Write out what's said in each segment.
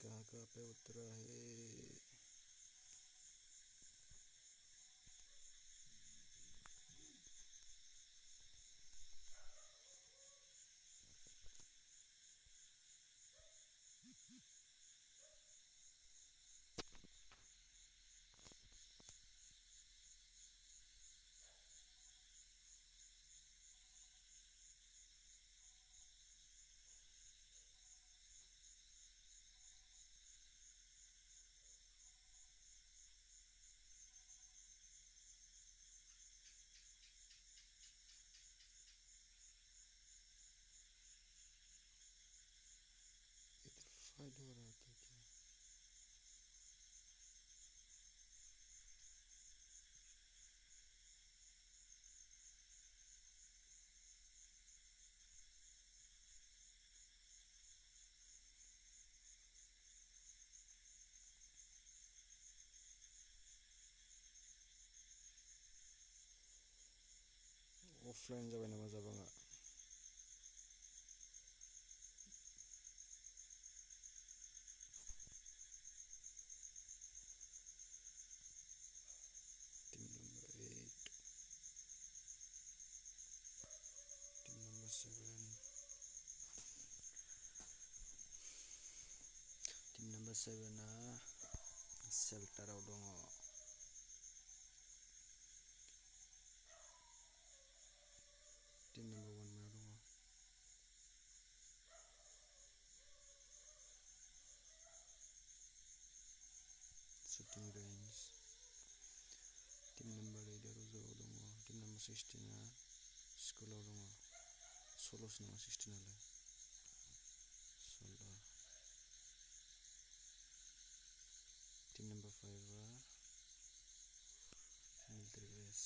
कहाँ पे उतरा है? इधर फाइट हो रहा था क्या? ऑफलाइन जाबाय नामा जाबाङा? Team number 8, team number 7, team number 7 शेल्टाराव दङ। टीम नंबर 1 मायाव दङ? Shooting range. टीम नंबर 8 गोजौआव दङ। टीम नंबर 16 स्कुलाव दङ। 16 नङा 16 आलाय 16। Team number 5 military base.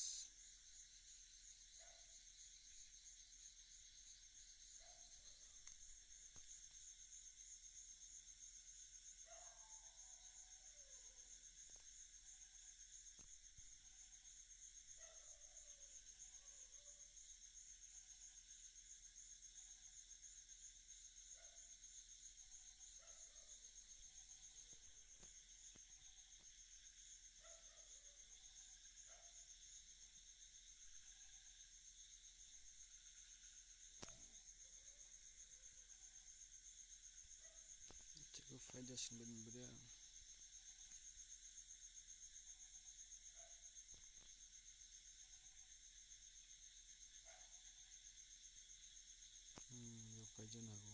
Cikgu faedah sembilan benda. Yo faedah nago.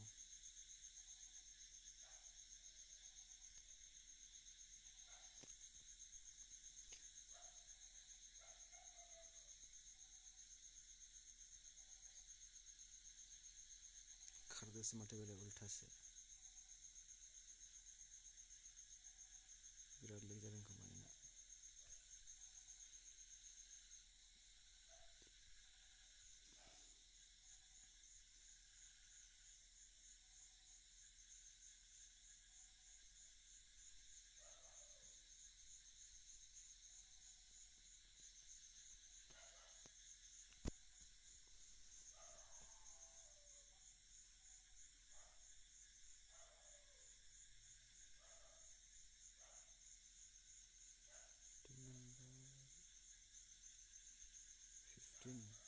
Karena semata available thase. Biar lagi jalan kemana? Team number 15.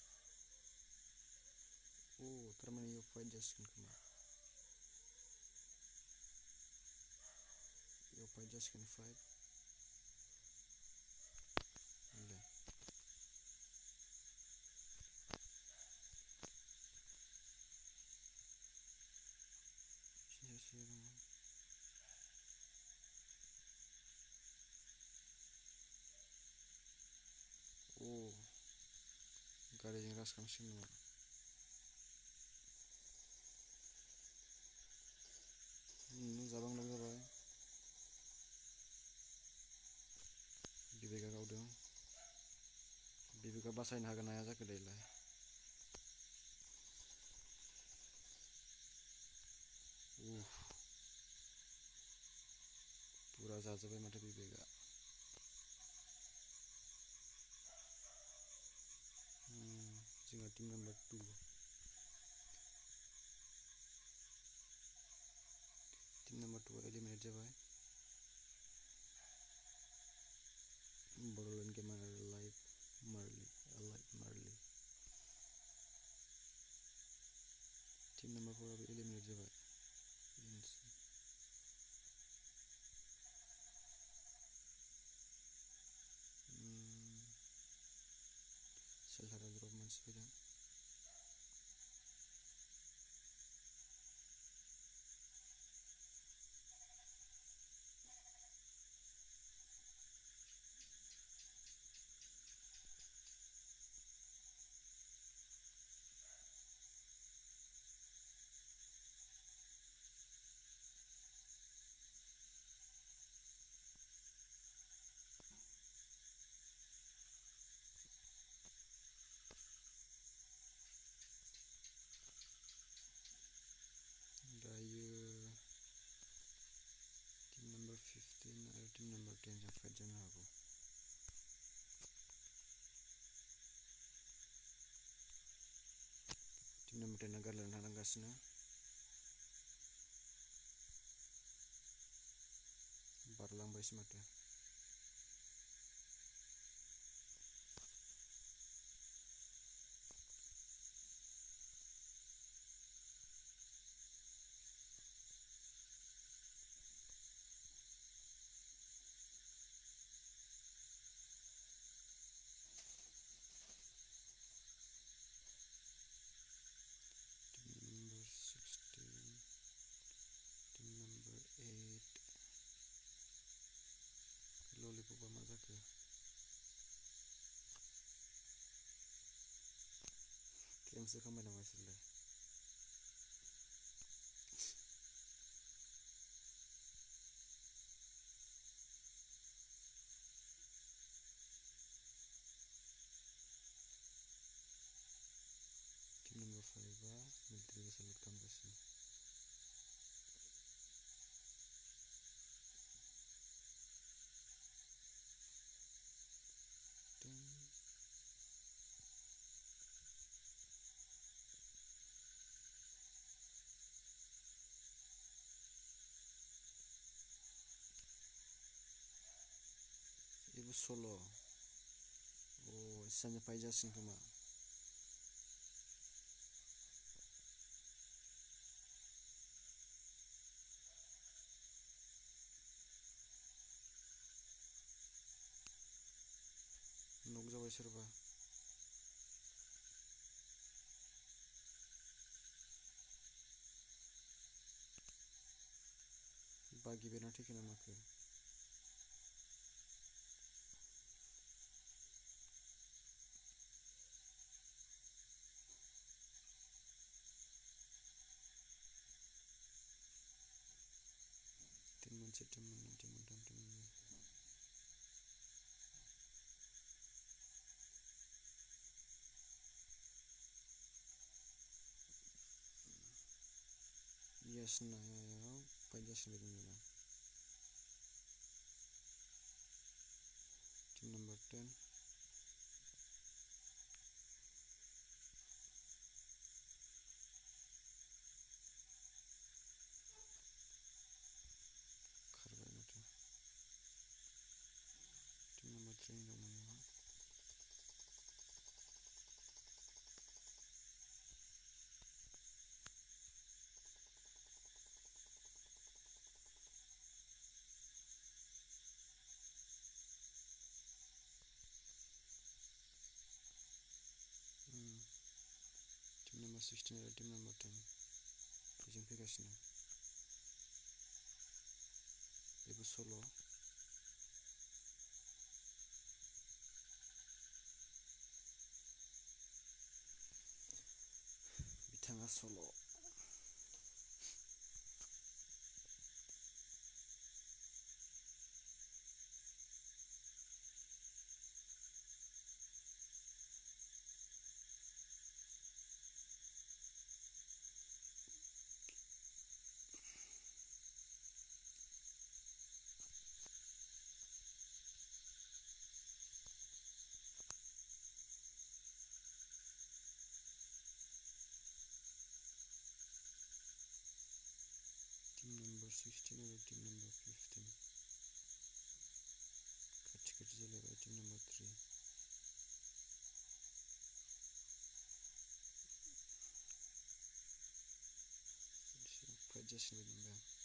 Oh, termini yo faedah skin kema. Yo faedah skin fight. Boleh. Sih dong. Oh, garis yang ras kamu sini mah. Zabang dong zabai. Bibeka kau dong. Bibeka basahin hagan aja ke dailai. Pura zazabai mata bibeka. Singa team number 2. Team number 2 eliminate जाबाय Bodoland gamer आरो live मार्लि team number 4 आबो eliminate जाबाय सेल्टारा drop मोनसे फैदों दायो team number 15 आरो team number 10 जों fight जानो हागौ टीम नम्बर 10 आ गारलायना थानांगासिनो बारलांबायसो माथो टीम नम्बर 8 ललिपपा मा जाखो केमसो खालामबाय नामा इसोरलाय टीम नम्बर 5 आ मिलिटारि बेस लुट खालामगासिनो बेबो सल' सानजा फाइट जासिगोन खोमा नक जाबाय सोरबा बागि बेना थैखोना माखो टीम मोनसे टीम मोननै टीम मोनथाम टीम मोननै यासनायाव फाइट जासिगोन बायदि मोनदों टीम नम्बर 10 खारबाय माथो टीम नम्बर 3 दंमोन बेयाव टीम नम्बर 16 आरो टीम नम्बर 10 बेजों फैगासिनो बेबो सल' बिथाङा सल' 16 और टीम नंबर 15 खाथि खाथि जालायबाय टीम नंबर 3 फाइट जासिगोन बायदि मोनबाय आं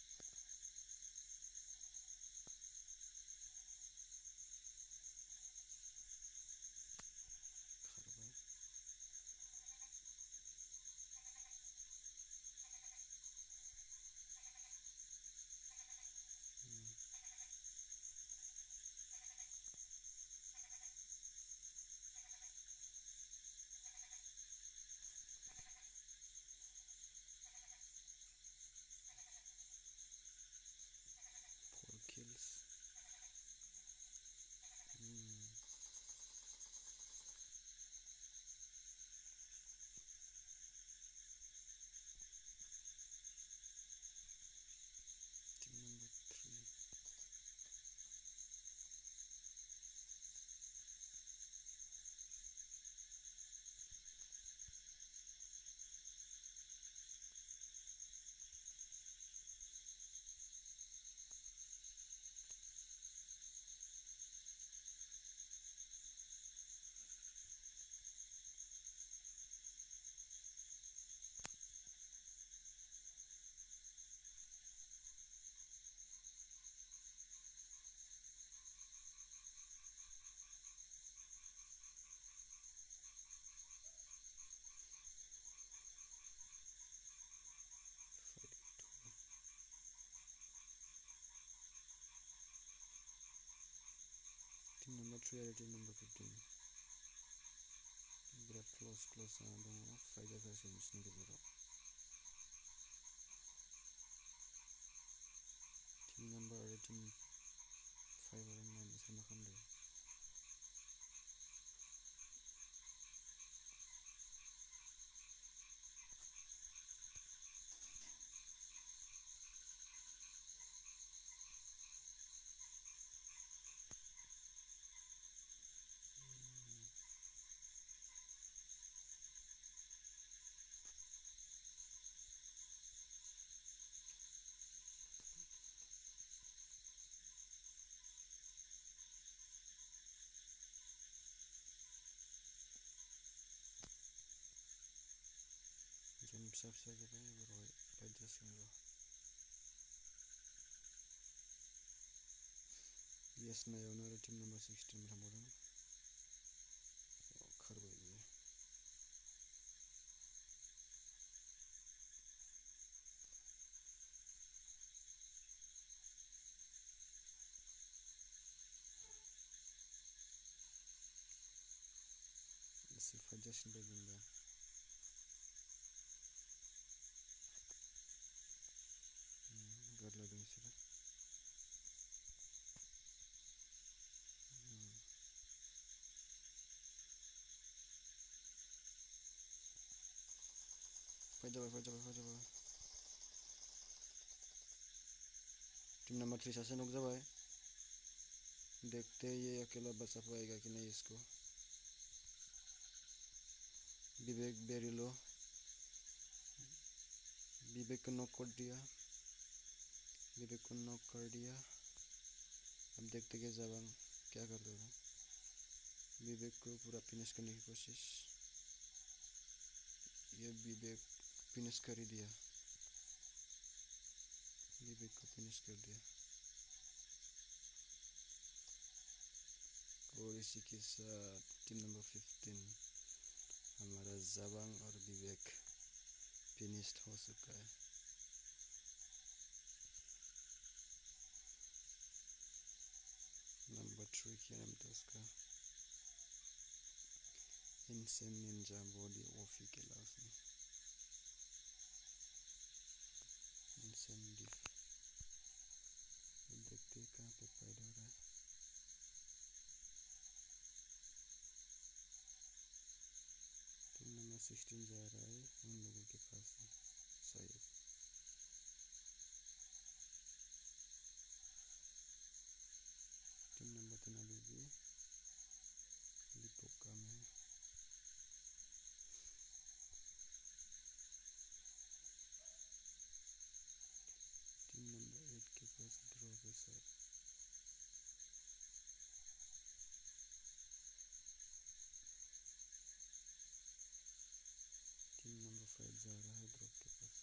4 kills team number 3 team number 3 आरो टीम नंबर 15 बिराद क्लोज जाना दङ फाइट जागासिनो बिसोरनि गेजेराव टीम नंबर आरो टीम 5 आरो 9 बिसोर मा खालामदों जन फिसा फिसा जाबाय एबारावहाय फाइट जासिगोन र' येस नायावनो आरो टीम नंबर 16 थांबावदों खारबाय बियो एसे फाइट जासिगोन बायदि मोनबाय गारलायदों बिसोरो फाइट जाबाय टीम नंबर 3 सासे नॉक जाबाय देखते ये अकेला बचा पाएगा कि नहीं इसको विवेक बेरिलो विवेक को नॉक कर दिया अब देखते कि जबांग क्या करता है विवेक को पूरा फिनिश करने की कोशिश ये विवेक फिनिश कर ही दिया विवेक को फिनिश कर दिया और इसी के साथ टीम नंबर 15 हमारा जबांग और विवेक फिनिश्ड हो चुका है नंबर 3 क्या नाम था उसका इनसेन निंजा बॉडी ओफी के लास्ट में इनसेन डिफ देखते हैं कहाँ पे फाइट हो रहा है टीम नंबर 16 जा रहा है उन लोगों के पास ही शायद टीम नंबर 10 अभी भी लिपोका में टीम नंबर जा रहा है ड्रॉप के पास।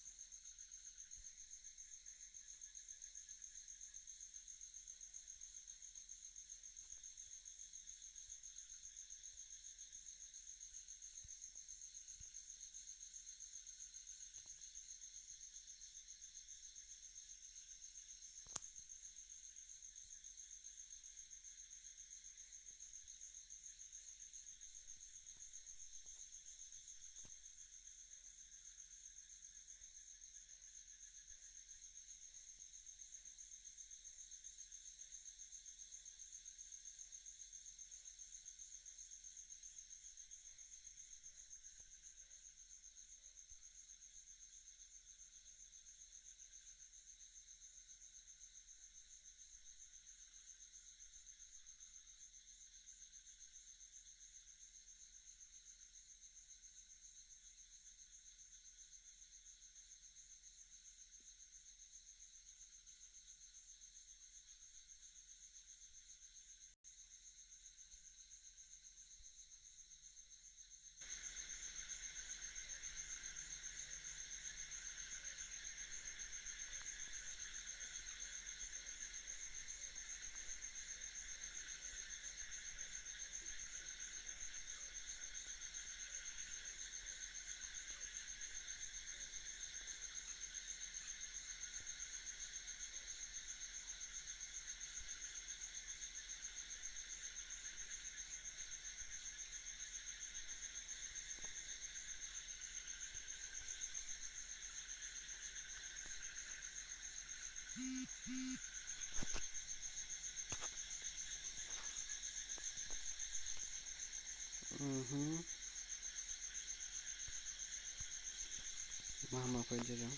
Mama apa aja dong?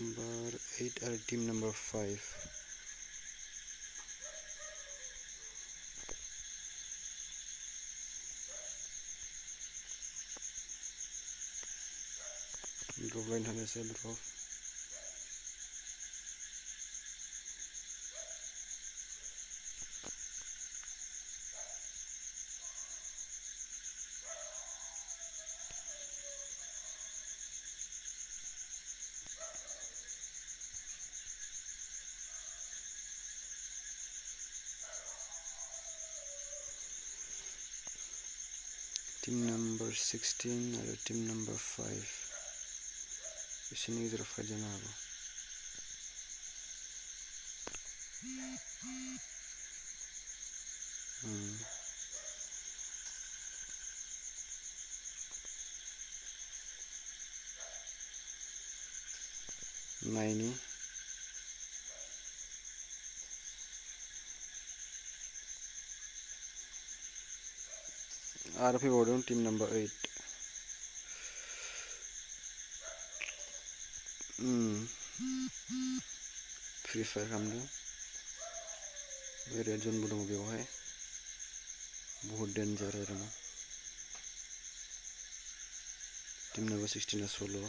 Number 8 or team number 5. Drop line hanya saya drop. Team number 16 or team number 5. Sini drop aja nago. Naini. RP boarding team number 8. Free Fire खालामदों red zone दङ बेवहाय बहुत डेन्जार आरो ना team number 16 solo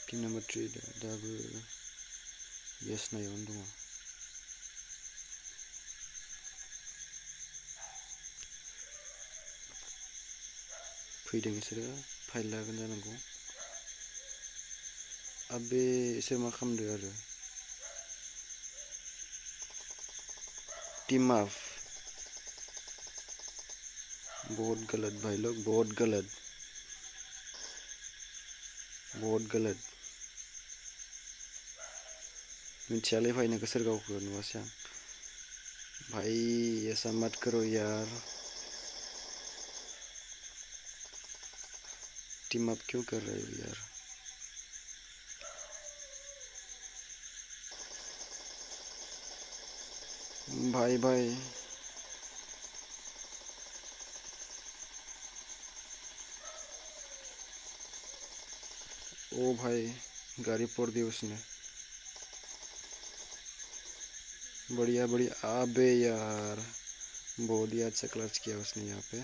team number 3 दाबो yes नायावनो दङ फैदों बिसोरो फाइल लागोन जानांगौ अबे इसोर मा खालामदों आरो टीम अप बहुत गलत भाई लोग बहुत गलत मिथियालै भाईनो सोर गावखौ नुवासै आं भाई ऐसा मत करो यार टीम अप क्यों कर रहे हो यार भाई भाई ओ भाई गाड़ी फोड़ दी उसने बढ़िया बढ़िया। अबे यार बहुत ही अच्छा क्लच किया उसने यहाँ पे।